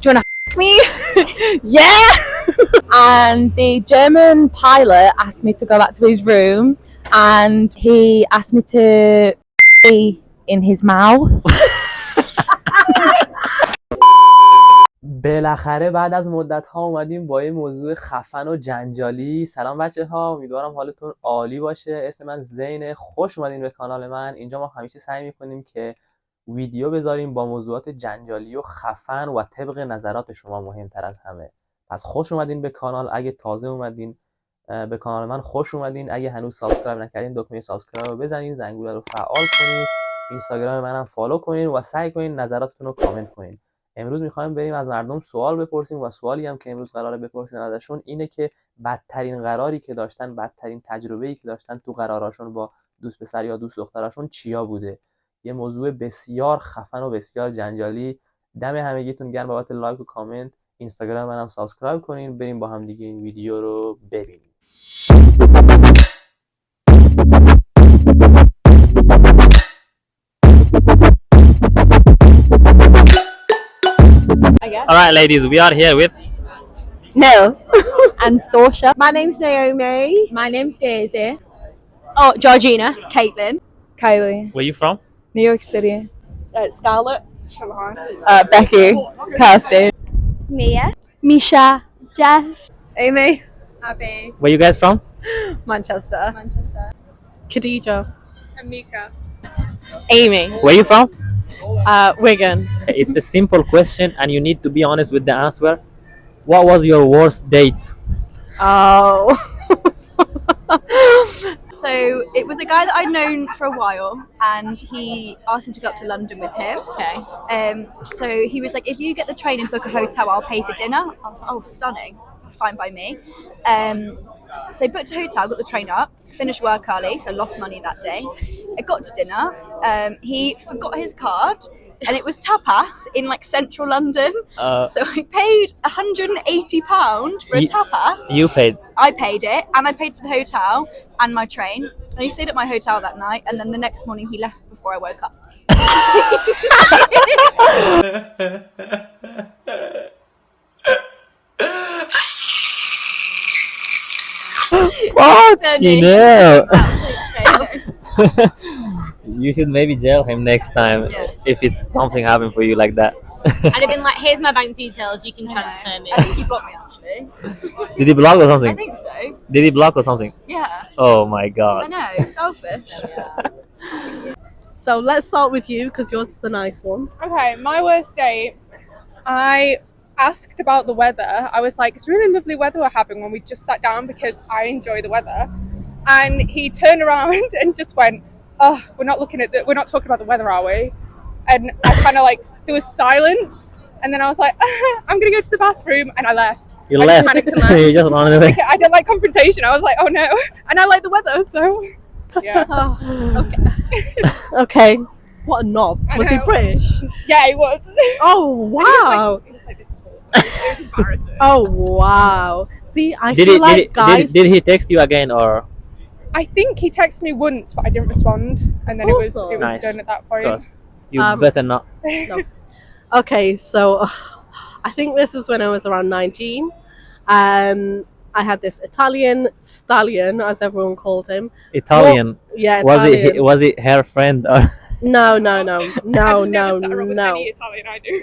do you wanna f me? Yeah. And the German pilot asked me to go back to his room, and he asked me to be in his mouth. بالاخره بعد از مدت ها اومدیم با یه موضوع خفن و جنجالی. سلام بچه ها، امیدوارم حالتون عالی باشه. اسم من زینه، خوش اومدین به کانال من. اینجا ما همیشه سعی میکنیم که ویدیو بذاریم با موضوعات جنجالی و خفن و طبق نظرات شما مهمتر از همه. پس خوش اومدین به کانال. اگه تازه اومدین به کانال من خوش اومدین. اگه هنوز سابسکرایب نکردین دکمه سابسکرایب رو بزنین، زنگوله رو فعال کنین، اینستاگرام منم فالو کنین و سعی کنین نظراتتون رو کامنت کنین. امروز میخوایم بریم از مردم سوال بپرسیم و سوالی هم که امروز قراره بپرسیم ازشون اینه که بدترین قراری که داشتن، بدترین تجربه‌ای که داشتن تو قراراشون با دوست پسر یا دوست دختراشون چیا بوده. یه موضوع بسیار خفن و بسیار جنجالی. دم همگیتون گرم بابت لایک و کامنت. اینستاگرام منم سابسکرایب کنین. بریم با هم دیگه این ویدیو رو ببینیم. Alright ladies, we are here with Nils and Sorsha. My name's Naomi. My name's Daisy. Oh, Georgina. Caitlin. Kylie. Where you from? New York City. Scarlett. Becky. Kirsty. Mia. Misha. Jess. Amy. Abby. Where you guys from? Manchester. Khadija. Amika. Amy. Where you from? Wigan. It's a simple question and you need to be honest with the answer. What was your worst date? Oh. So it was a guy that I'd known for a while, and he asked me to go up to London with him. Okay. So he was like, if you get the train and book a hotel, I'll pay for dinner. I was like, oh, stunning. Fine by me. So booked a hotel, got the train up, finished work early, so lost money that day. I got to dinner. He forgot his card, and it was tapas in like central London. So I paid £180 for a tapas. You paid. I paid it, and I paid for the hotel and my train. And he stayed at my hotel that night, and then the next morning he left before I woke up. What? You know. You should maybe jail him next time if it's something happened for you like that. I'd have been like, here's my bank details, you can transfer me. I think he blocked me actually. Did he block or something? I think so. Did he block or something? Yeah. Oh my god. I know, selfish. So let's start with you because yours is a nice one. Okay, my worst date, I asked about the weather. I was like, it's really lovely weather we're having when we just sat down because I enjoy the weather. And he turned around and just went, oh, we're not talking about the weather, are we? And I kind of like, there was silence. And then I was like, I'm going to go to the bathroom. And I left. You left? You just ran away? I didn't like confrontation. I was like, oh no. And I like the weather, so yeah. Oh, okay. Okay. What a knob. Was he British? Yeah, he was. Oh, wow. It was like this whole time. It was embarrassing. Oh, wow. See, I feel like guys... Did he text you again or? I think he texted me once, but I didn't respond. And then it was Nice. done at that point. You better not. No. Okay, so I think this is when I was around 19. I had this Italian stallion, as everyone called him. Italian? Well, yeah, Italian. Was it her friend or? No. I've never sat around with any Italian I do.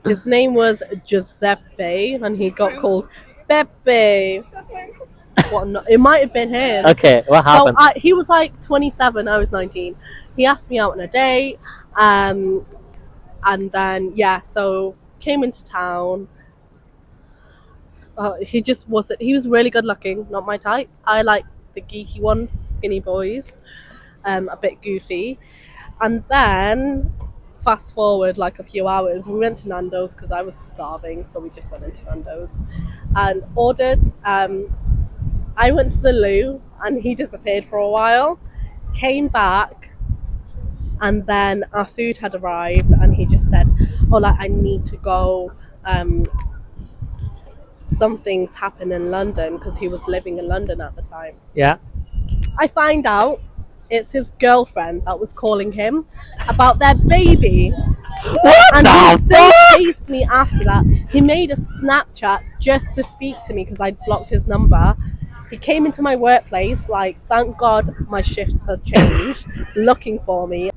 His name was Giuseppe, and he got called Pepe. That's my uncle. What? It might have been him. Okay, what happened? So he was like 27, I was 19. He asked me out on a date, and then so came into town. He was really good looking, not my type. I like the geeky ones, skinny boys, a bit goofy. And then fast forward like a few hours, we went to Nando's because I was starving, so we just went into Nando's and ordered. I went to the loo and he disappeared for a while, came back, and then our food had arrived and he just said, oh, like, I need to go, something's happened in London, because he was living in London at the time. Yeah. I find out it's his girlfriend that was calling him about their baby. What And he the still fuck? chased me after that. He made a Snapchat just to speak to me because I'd blocked his number. He came into my workplace, like, thank God my shifts have changed, looking for me. Do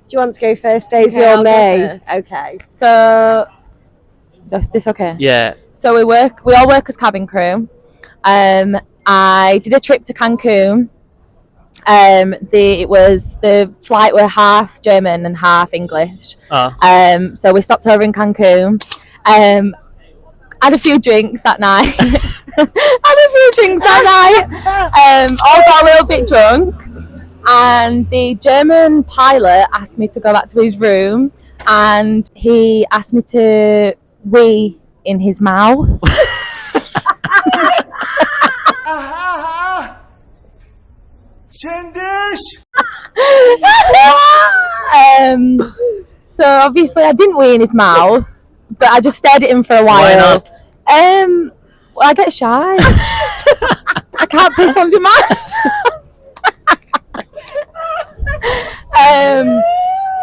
you want to go first, Daisy, Okay, or I'll go me? first. Okay. So, is this okay? Yeah. So we all work as cabin crew. I did a trip to Cancun. The flight were half German and half English. So we stopped over in Cancun. Had a few drinks that night. All got a little bit drunk. And the German pilot asked me to go back to his room, and he asked me to wee in his mouth. So obviously I didn't wee in his mouth, but I just stared at him for a while. Why not? Well, I get shy. I can't piss on demand.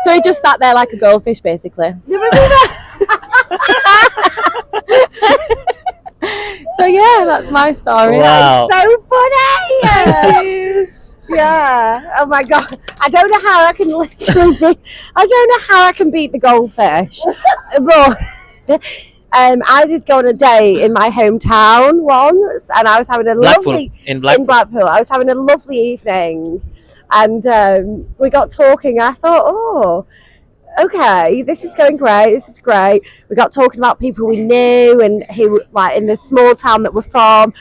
So he just sat there like a goldfish, basically. So yeah, that's my story. Wow. So funny. Yeah. Oh my god. I don't know how I can beat the goldfish. But I did go on a date in my hometown once, and I was having a lovely in Blackpool. I was having a lovely evening, and we got talking. And I thought, oh, okay, this is going great. This is great. We got talking about people we knew, and like in the small town that we're from.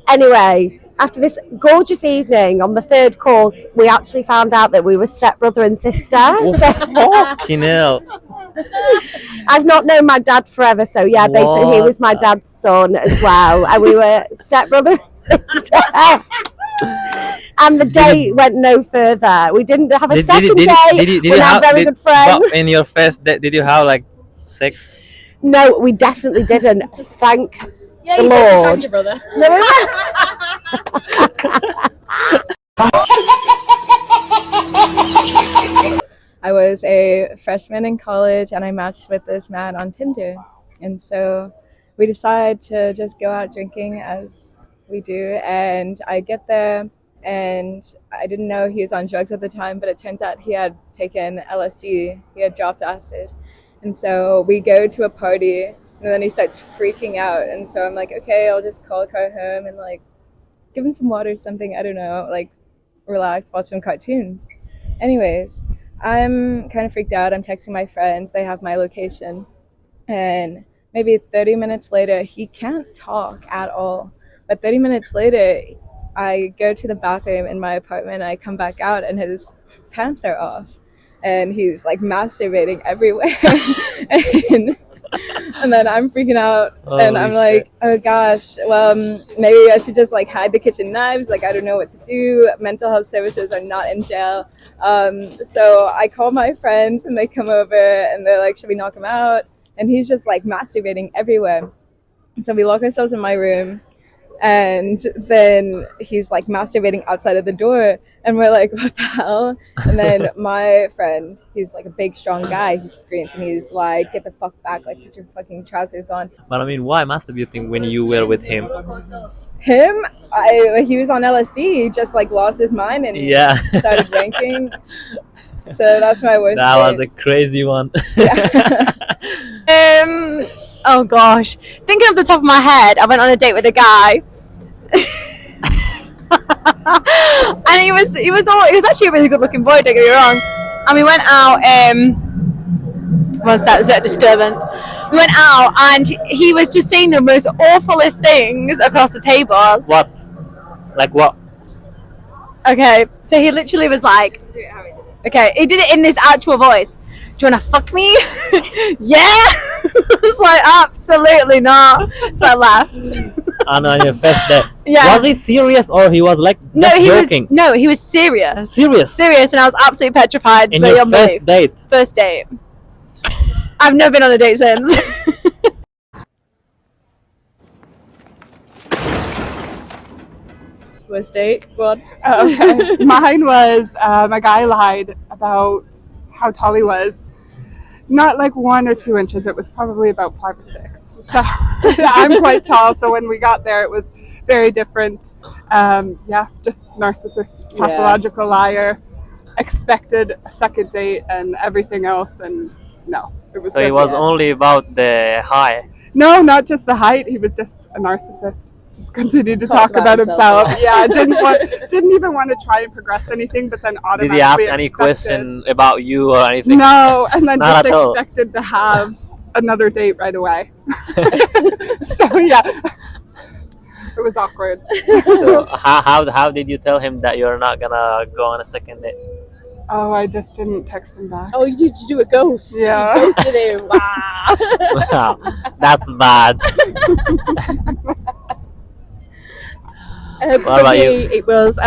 Anyway, after this gorgeous evening, on the third course, we actually found out that we were stepbrother and sister. Fucking hell. I've not known my dad forever, so yeah, basically he was my dad's son as well, and we were stepbrother and sister. And the date went no further. We didn't have a second date. We're now very good friends. In your first date, did you have like sex? No, we definitely didn't. Thank Yeah, the you Lord. did your brother. I was a freshman in college and I matched with this man on Tinder. And so we decided to just go out drinking as we do. And I get there and I didn't know he was on drugs at the time, but it turns out he had taken LSD. He had dropped acid. And so we go to a party and then he starts freaking out. And so I'm like, okay, I'll just call a car home and like give him some water or something. I don't know, like relax, watch some cartoons. Anyways, I'm kind of freaked out. I'm texting my friends. They have my location. And maybe 30 minutes later, he can't talk at all. But 30 minutes later, I go to the bathroom in my apartment. And I come back out and his pants are off. And he's like masturbating everywhere. And then I'm freaking out. And I'm like, oh gosh, well, maybe I should just like hide the kitchen knives. Like, I don't know what to do. Mental health services are not in jail. So I call my friends and they come over and they're like, should we knock him out? And he's just like masturbating everywhere. So we lock ourselves in my room. And then he's like masturbating outside of the door. And we're like, what the hell? And then my friend, he's like a big, strong guy, he screams and he's like, get the fuck back, like put your fucking trousers on. But I mean, why masturbating when you were with him? Him? He was on LSD, he just like lost his mind and started drinking. So that's my worst That date. was a crazy one. Oh gosh, thinking off the top of my head, I went on a date with a guy. And he was actually a really good looking boy, don't get me wrong. And we went out, one sec, there's a bit of disturbance. We went out and he was just saying the most awfulest things across the table. What? Like what? Okay, so he literally was like, okay, he did it in this actual voice. Do you want to fuck me? Yeah. It's like, absolutely not. So I laughed. And on your first date, Yeah. was he serious or he was like just joking? He was serious. Serious? And I was absolutely petrified. In your first date? First date. I've never been on a date since. worst date? Go on. Okay. Mine was a guy lied about how tall he was. Not like 1 or 2 inches, it was probably about 5 or 6. So I'm quite tall, so when we got there, it was very different. Just narcissist, pathological liar. Expected a second date and everything else, and no. So it was only about the height. No, not just the height. He was just a narcissist. Just continued to talk about himself. Yeah, didn't even want to try and progress anything, but then automatically. Did he ask any question about you or anything? No, and then Not just at all. expected to have another date right away. So yeah, it was awkward. So how did you tell him that you're not gonna go on a second date? Oh, I just didn't text him back. Oh, you do a ghost. Yeah. You ghosted him. Wow. Wow, that's bad. For about me, you? it was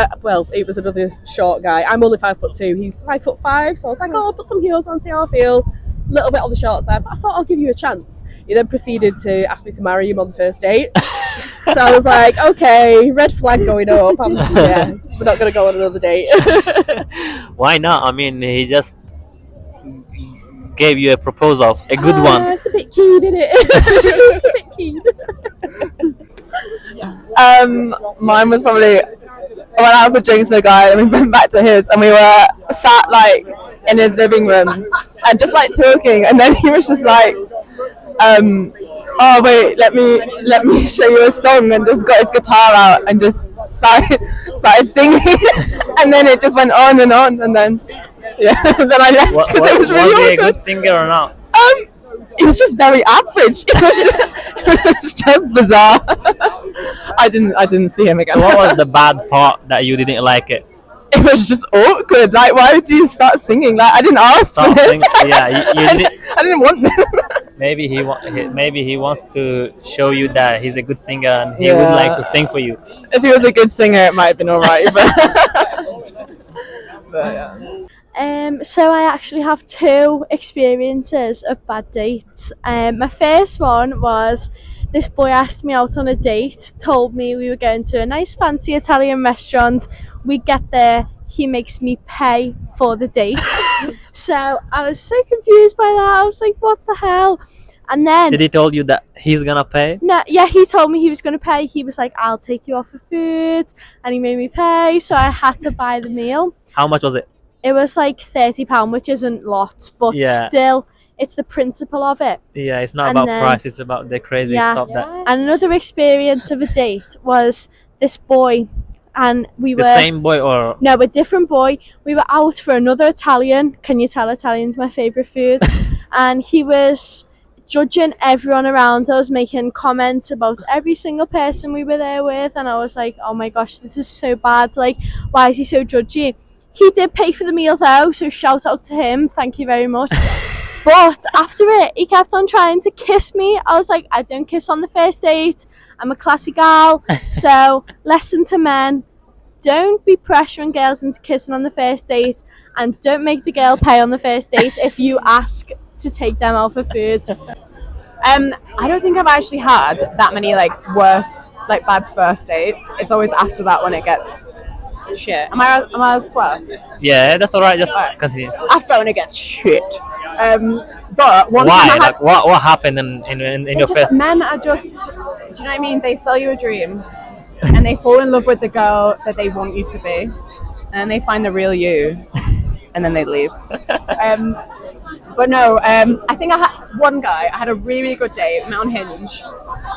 it was another short guy. I'm only 5'2". He's 5'5", so I was like, oh, I'll put some heels on, see how I feel. A little bit on the short side, but I thought I'll give you a chance. He then proceeded to ask me to marry him on the first date. So I was like, okay, red flag going up. We're not going to go on another date. Why not? I mean, he just gave you a proposal, a good one. It's a bit keen, isn't it? It's a bit keen. Mine was probably I went out for drinks with a guy and we went back to his and we were sat like in his living room and just like talking, and then he was just like oh wait, let me show you a song, and just got his guitar out and just started singing and then it just went on and then then I left because it was really was he a awkward. good singer or not? It was just very average. It was just bizarre. I didn't see him again. So what was the bad part that you didn't like it? It was just awkward. Like, why did you start singing? Like, I didn't ask for Start this. singing? Yeah, I didn't want this. maybe he wants to show you that he's a good singer and he would Yeah. like to sing for you. If he was a good singer, it might have been alright. But yeah. So I actually have 2 experiences of bad dates. My first one was this boy asked me out on a date, told me we were going to a nice fancy Italian restaurant. We get there, he makes me pay for the date. So I was so confused by that. I was like, what the hell? And then Did he told you that he's gonna pay? no, yeah, he told me he was going to pay. He was like, I'll take you out for food, and he made me pay, so I had to buy the meal. How much was it? It was like £30, which isn't lots, but Yeah. still, it's the principle of it. Yeah, it's not And about then- price, it's about the crazy stuff that And another experience of a date was this boy, and we the were same boy or no, a different boy. We were out for another Italian. Can you tell Italian's my favourite food? And he was judging everyone around us, making comments about every single person we were there with, and I was like, oh my gosh, this is so bad. Like, why is he so judgy? He did pay for the meal though, so shout out to him, thank you very much. But after it, he kept on trying to kiss me. I was like, I don't kiss on the first date, I'm a classy gal. So lesson to men, don't be pressuring girls into kissing on the first date, and don't make the girl pay on the first date if you ask to take them out for food. I don't think I've actually had that many like worse, like bad first dates. It's always after that when it gets shit. Am I allowed to swear? yeah, that's alright, just Alright. continue. After that when it gets shit. But one Why? time I had, Like what happened in your just, first men are just, do you know what I mean? They sell you a dream and they fall in love with the girl that they want you to be, and they find the real you and then they leave. But no, I think I had one guy, I had a really good date, met on Hinge,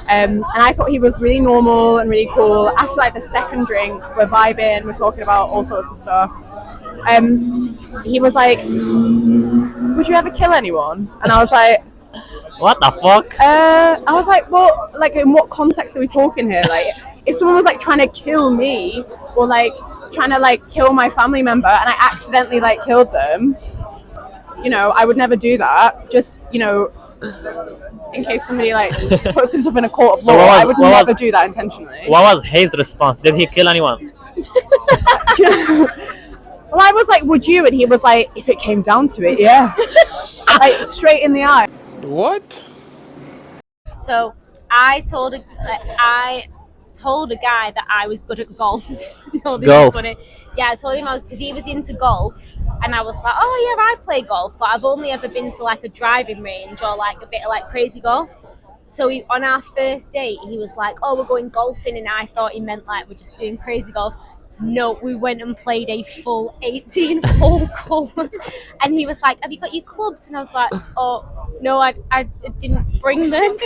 and I thought he was really normal and really cool. After like the second drink, we're vibing, we're talking about all sorts of stuff. He was like, would you ever kill anyone? And I was like, what the fuck? I was like, well, like in what context are we talking here? Like, if someone was like trying to kill me or like trying to like kill my family member and I accidentally like killed them, you know, I would never do that. Just, you know, in case somebody like puts this up in a court of So law, what was- I would what never was- do that intentionally. What was his response? Did he kill anyone? Do you know? Well, I was like, would you? And he was like, if it came down to it, yeah. Like straight in the eye. What? So I told I told a guy that I was good at golf. No, this Golf. is funny. Yeah, I told him I was, because he was into golf, and I was like, oh yeah, I play golf, but I've only ever been to like a driving range or like a bit of like crazy golf. So on our first date, he was like, oh, we're going golfing, and I thought he meant like we're just doing crazy golf. No, we went and played a full 18-hole course, and he was like, have you got your clubs? And I was like, oh no, I didn't bring them.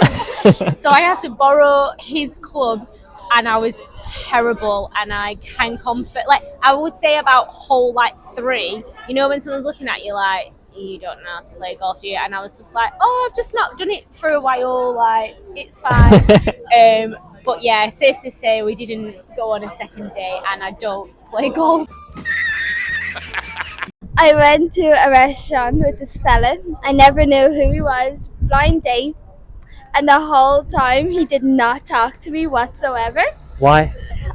So I had to borrow his clubs, and I was terrible, and I can comfort, like I would say about hole like 3, you know, when someone's looking at you like, you don't know how to play golf, do you? And I was just like, oh, I've just not done it for a while, like it's fine. But yeah, safe to say we didn't go on a second date, and I don't play golf. I went to a restaurant with this fella. I never knew who he was. Blind date. And the whole time he did not talk to me whatsoever. Why?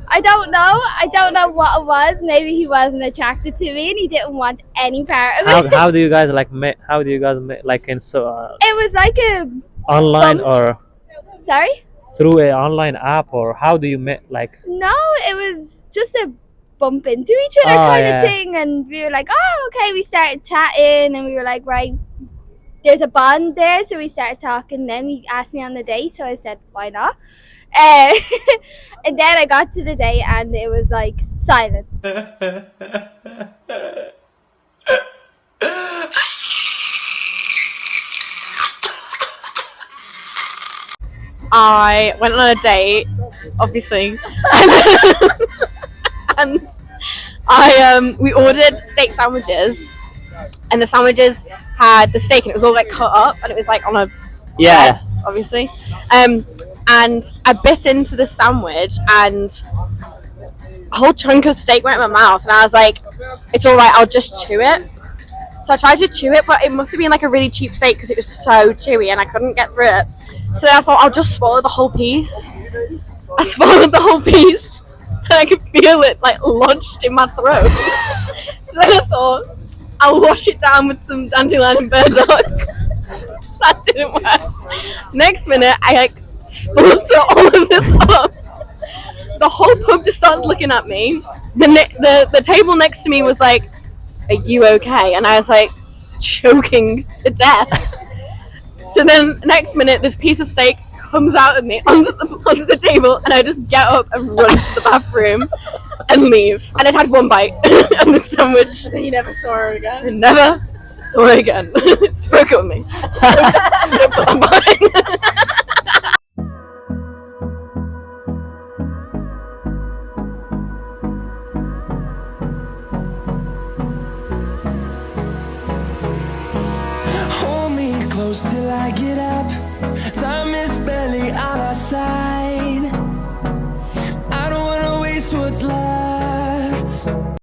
I don't know. I don't know what it was. Maybe he wasn't attracted to me and he didn't want any part of it. How do you guys like meet? How do you guys meet? Like in It was like a... online or Sorry? through an online app, or how do you meet? Like No, it was just a bump into each other kind of thing. And we were like, oh, okay. We started chatting and we were like, right, there's a bond there. So we started talking. Then he asked me on the date. So I said, why not? And then I got to the date and it was like silent. I went on a date, obviously, and we ordered steak sandwiches, and the sandwiches had the steak and it was all like cut up and it was like on a bread, obviously, and I bit into the sandwich and a whole chunk of steak went in my mouth, and I was like, it's alright, I'll just chew it. So I tried to chew it, but it must have been like a really cheap steak because it was so chewy and I couldn't get through it. So I thought I'll just swallow the whole piece. I swallowed the whole piece and I could feel it like lodged in my throat. So then I thought I'll wash it down with some dandelion and burdock. That didn't work. Next minute I like splutter all of this up. The whole pub just starts looking at me. The table next to me was like, are you okay? And I was like choking to death. So then next minute this piece of steak comes out of me onto the table, and I just get up and run to the bathroom and leave. And I'd had one bite of the sandwich. And you never saw her again? I never saw her again. She broke up with me. Don't put on mine. Close till I get up. Time is barely on our side. I don't wanna waste what's left.